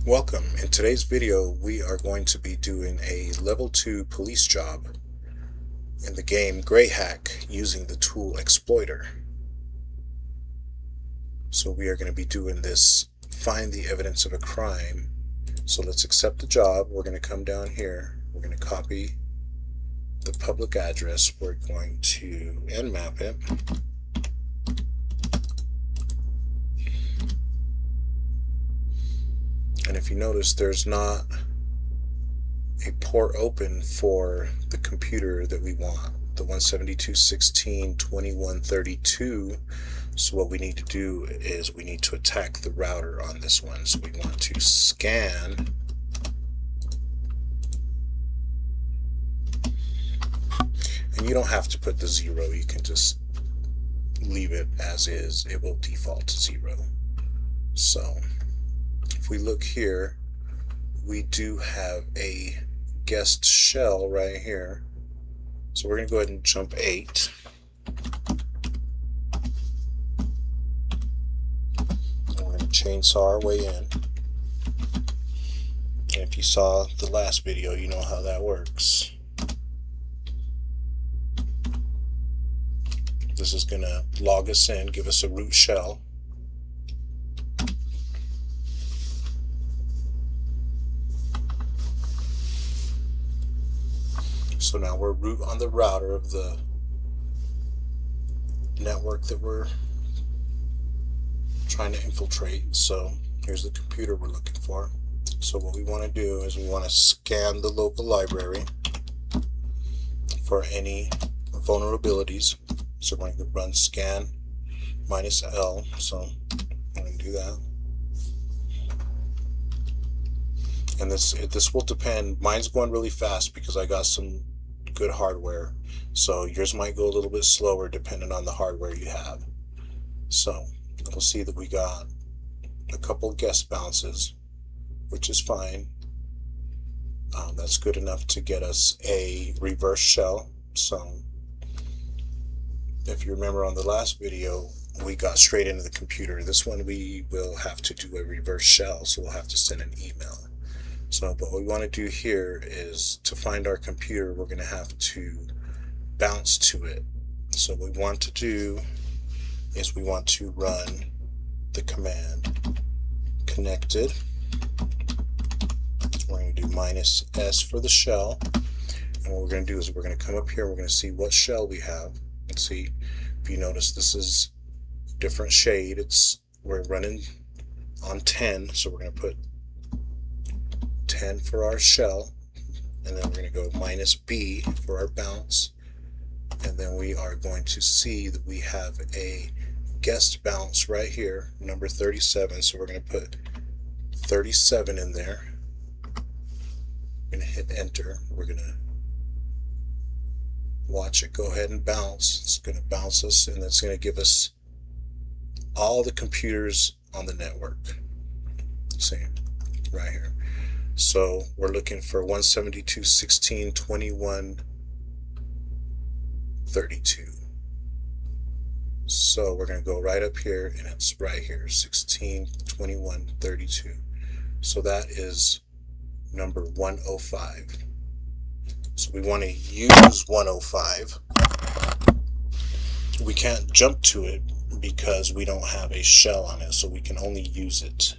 Welcome. In today's video, we are going to be doing a level 2 police job in the game Greyhack using the tool Exploiter. So we are going to be doing this find the evidence of a crime. So let's accept the job. We're going to come down here. We're going to copy the public address. We're going to nmap it. And if you notice, there's not a port open for the computer that we want, the 172.16.21.32. So what we need to do is we need to attack the router on this one. So we want to scan and you don't have to put the 0, you can just leave it as is. It will default to 0. So if we look here, we do have a guest shell right here. So we're going to go ahead and jump 8. And we're going to chainsaw our way in. And if you saw the last video, you know how that works. This is going to log us in, give us a root shell. So now we're root on the router of the network that we're trying to infiltrate. So here's the computer we're looking for. So what we want to do is we want to scan the local library for any vulnerabilities. So we're going to run scan -L. So I'm going to do that. And this will depend. Mine's going really fast because I got some good hardware. So yours might go a little bit slower depending on the hardware you have. So we'll see that we got a couple guest bounces, which is fine. That's good enough to get us a reverse shell. So if you remember on the last video, we got straight into the computer. This one we will have to do a reverse shell, so we'll have to send an email. So, but what we want to do here is to find our computer, we're going to have to bounce to it. So what we want to do is we want to run the command connected. We're going to do -S for the shell. And what we're going to do is we're going to come up here, we're going to see what shell we have. And see, if you notice, this is a different shade. We're running on 10, so we're going to put 10 for our shell, and then we're going to go -B for our bounce, and then we are going to see that we have a guest bounce right here, number 37, so we're going to put 37 in there. We're going to hit enter. We're going to watch it go ahead and bounce. It's going to bounce us, and it's going to give us all the computers on the network. See, right here. So we're looking for 172.16.21.32. So we're going to go right up here, and it's right here, 16.21.32. So that is number 105. So we want to use 105. We can't jump to it because we don't have a shell on it, so we can only use it.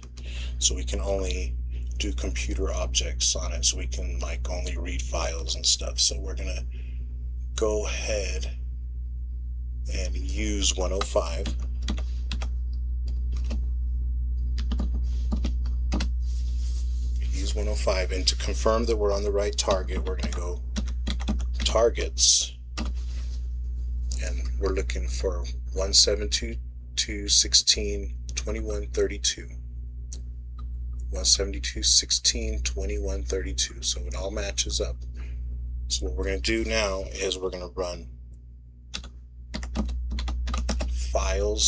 So we can only do computer objects on it, so we can like only read files and stuff. So we're gonna go ahead and use 105. Use 105, and to confirm that we're on the right target, we're gonna go targets, and we're looking for 172.16.21.32. 172.16.21.32. So it all matches up. So what we're going to do now is we're going to run files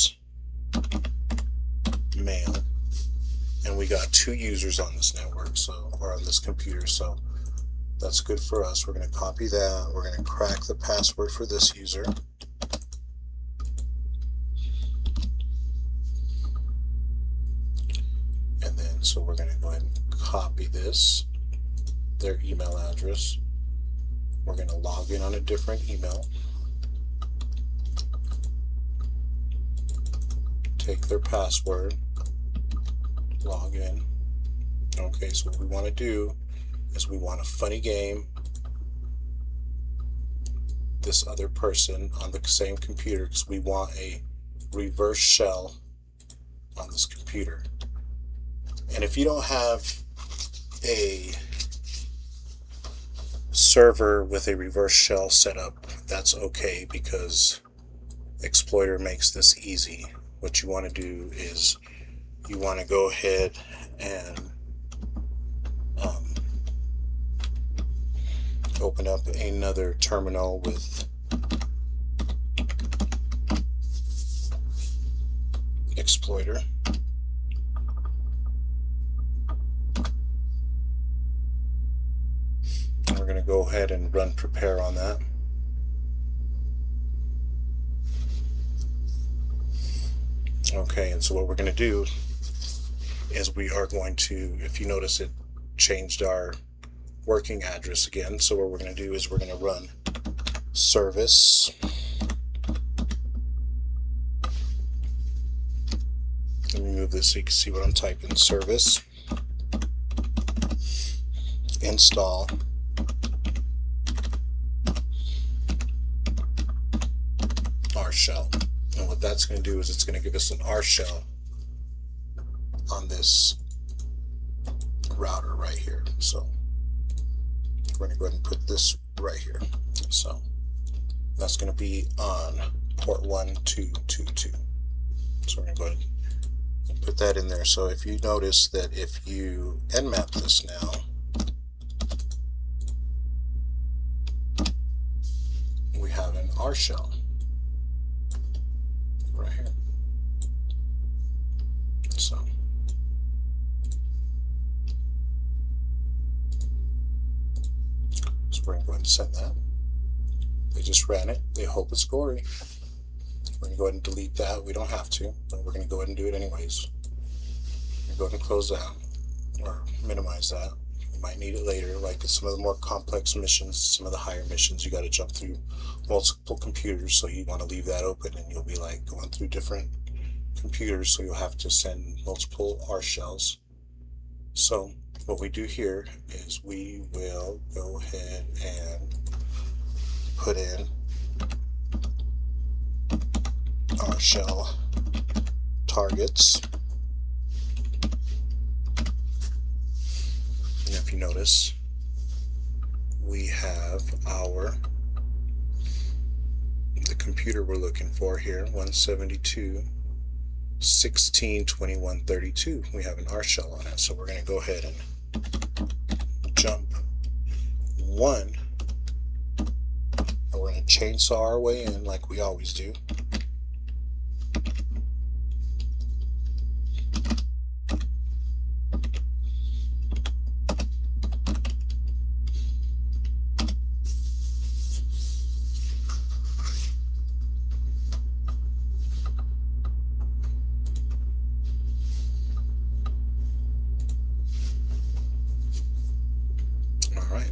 mail, and we got 2 users on this network, or on this computer, so that's good for us. We're going to copy that. We're going to crack the password for this user. And then And so we're going to go ahead and copy this, their email address. We're going to log in on a different email. Take their password, log in. Okay, so what we want to do is we want a funny game this other person on the same computer, because we want a reverse shell on this computer. And if you don't have a server with a reverse shell set up, that's okay, because Exploiter makes this easy. What you want to do is you want to go ahead and open up another terminal with Exploiter. And we're going to go ahead and run prepare on that. Okay, and so what we're going to do is we are going to, if you notice, it changed our working address again. So what we're going to do is we're going to run service let me move this so you can see what I'm typing. Service install R shell. And what that's going to do is it's going to give us an R shell on this router right here. So we're going to go ahead and put this right here. So that's going to be on port 1222. So we're going to go ahead and put that in there. So if you notice that if you nmap this now, we have an R shell right here. So we're going to go ahead and send that. They just ran it. They hope it's gory. We're going to go ahead and delete that. We don't have to, but we're going to go ahead and do it anyways. We're going to go ahead and close that or minimize that. You might need it later, like some of the more complex missions, some of the higher missions, you got to jump through multiple computers, so you want to leave that open, and you'll be like going through different computers, so you'll have to send multiple R shells. So what we do here is we will go ahead and put in our shell targets. And if you notice, we have the computer we're looking for here, 172.16.21.32. We have an R shell on it. So we're going to go ahead and jump one, and we're going to chainsaw our way in like we always do.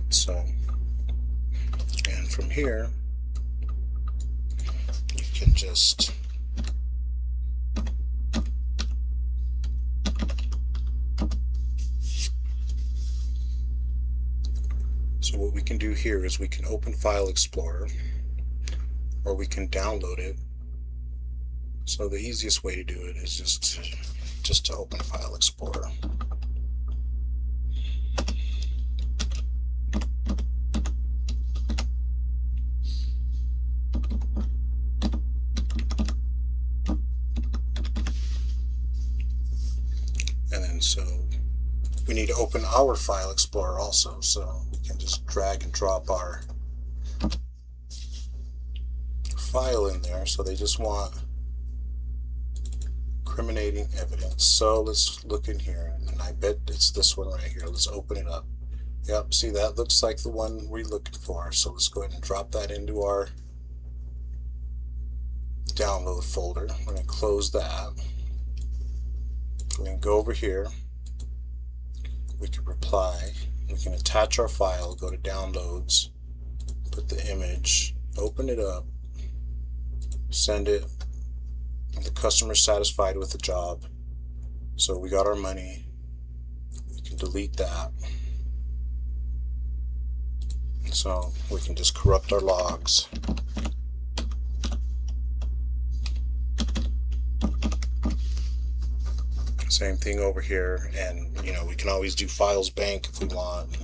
So, and from here, you can just so what we can do here is we can open File Explorer, or we can download it. So the easiest way to do it is just to open File Explorer. So we need to open our File Explorer also, so we can just drag and drop our file in there. So they just want incriminating evidence. So let's look in here, and I bet it's this one right here. Let's open it up. Yep, see, that looks like the one we're looking for. So let's go ahead and drop that into our download folder. We're going to close that. We're going to go over here, we can reply. We can attach our file, go to downloads, put the image, open it up, send it. The customer's satisfied with the job, so we got our money. We can delete that. So we can just corrupt our logs. Same thing over here, and we can always do files bank if we want.